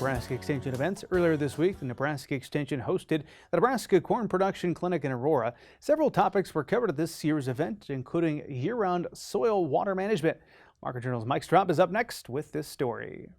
Nebraska Extension events. Earlier this week, the Nebraska Extension hosted the Nebraska Corn Production Clinic in Aurora. Several topics were covered at this year's event, including year-round soil water management. Market Journal's Mike Straub is up next with this story.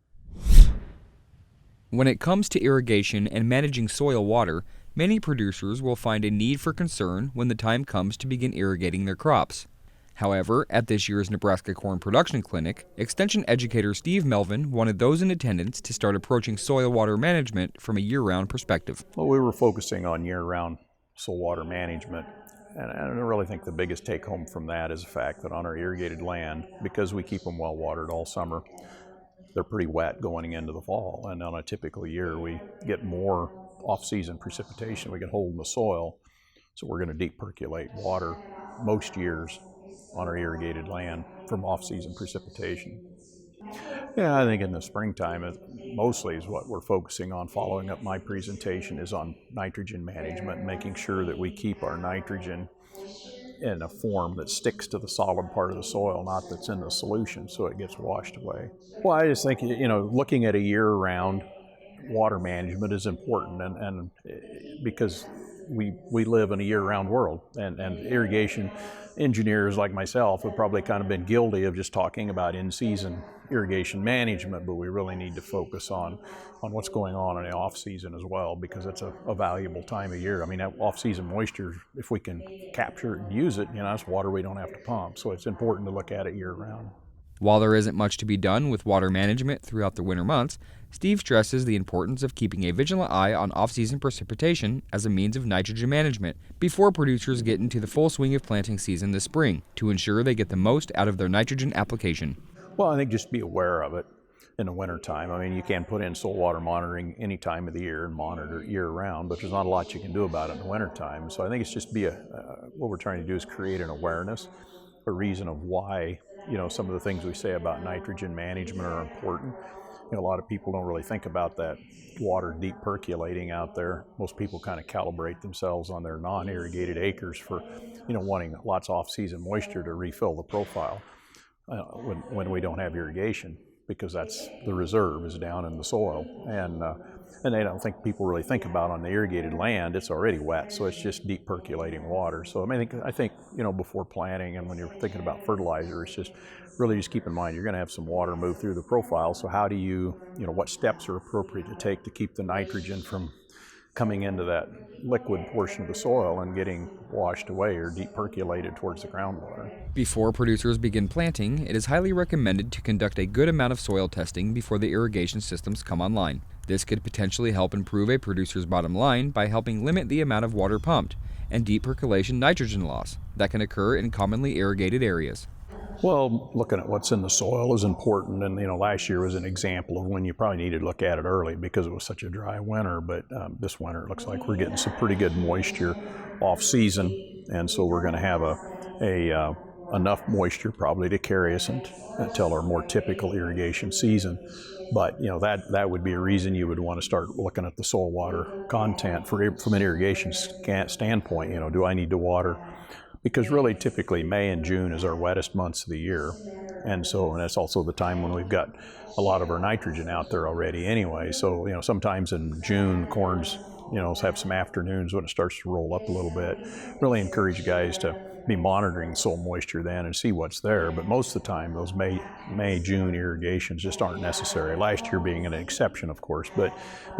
When it comes to irrigation and managing soil water, many producers will find a need for concern when the time comes to begin irrigating their crops. However, at this year's Nebraska Corn Production Clinic, Extension educator Steve Melvin wanted those in attendance to start approaching soil water management from a year-round perspective. Well, we were focusing on year-round soil water management, and I really think the biggest take-home from that is the fact that on our irrigated land, because we keep them well-watered all summer, they're pretty wet going into the fall, and on a typical year we get more off-season precipitation we can hold in the soil, so we're going to deep percolate water most years on our irrigated land from off-season precipitation. Yeah, I think in the springtime, mostly is what we're focusing on. Following up my presentation is on nitrogen management, making sure that we keep our nitrogen in a form that sticks to the solid part of the soil, not that's in the solution, so it gets washed away. Well, I just think, looking at a year-round water management is important, and because we live in a year-round world, and irrigation engineers like myself have probably kind of been guilty of just talking about in-season irrigation management, but we really need to focus on what's going on in the off-season as well, because it's a valuable time of year. I mean, that off-season moisture, if we can capture it and use it, that's water we don't have to pump, so it's important to look at it year-round. While there isn't much to be done with water management throughout the winter months, Steve stresses the importance of keeping a vigilant eye on off-season precipitation as a means of nitrogen management before producers get into the full swing of planting season this spring to ensure they get the most out of their nitrogen application. Well, I think just be aware of it in the wintertime. I mean, you can put in soil water monitoring any time of the year and monitor it year-round, but there's not a lot you can do about it in the wintertime. So I think it's just what we're trying to do is create an awareness, a reason of why some of the things we say about nitrogen management are important. A lot of people don't really think about that water deep percolating out there. Most people kind of calibrate themselves on their non-irrigated acres for wanting lots of off-season moisture to refill the profile when we don't have irrigation, because that's the reserve is down in the soil, and I don't think people really think about on the irrigated land, it's already wet, so it's just deep percolating water. So I think before planting and when you're thinking about fertilizer, it's just really just keep in mind you're going to have some water move through the profile. So how do what steps are appropriate to take to keep the nitrogen from coming into that liquid portion of the soil and getting washed away or deep percolated towards the groundwater. Before producers begin planting, it is highly recommended to conduct a good amount of soil testing before the irrigation systems come online. This could potentially help improve a producer's bottom line by helping limit the amount of water pumped and deep percolation nitrogen loss that can occur in commonly irrigated areas. Well, looking at what's in the soil is important, and last year was an example of when you probably needed to look at it early because it was such a dry winter, but this winter it looks like we're getting some pretty good moisture off season, and so we're going to have enough moisture probably to carry us until our more typical irrigation season. But that would be a reason you would want to start looking at the soil water content from an irrigation standpoint. Do I need to water? Because really typically May and June is our wettest months of the year, and that's also the time when we've got a lot of our nitrogen out there already anyway. So sometimes in June corns have some afternoons when it starts to roll up a little bit. Really encourage you guys to be monitoring soil moisture then and see what's there, but most of the time those May, June irrigations just aren't necessary. Last year being an exception, of course, but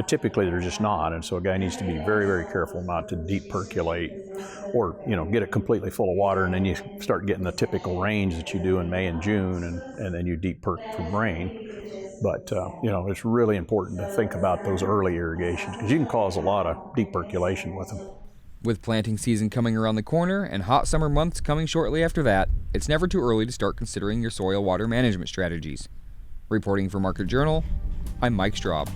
typically they're just not, and so a guy needs to be very, very careful not to deep percolate or get it completely full of water and then you start getting the typical range that you do in May and June, and then you deep perk from rain. But it's really important to think about those early irrigations because you can cause a lot of deep percolation with them. With planting season coming around the corner and hot summer months coming shortly after that, it's never too early to start considering your soil water management strategies. Reporting for Market Journal, I'm Mike Straub.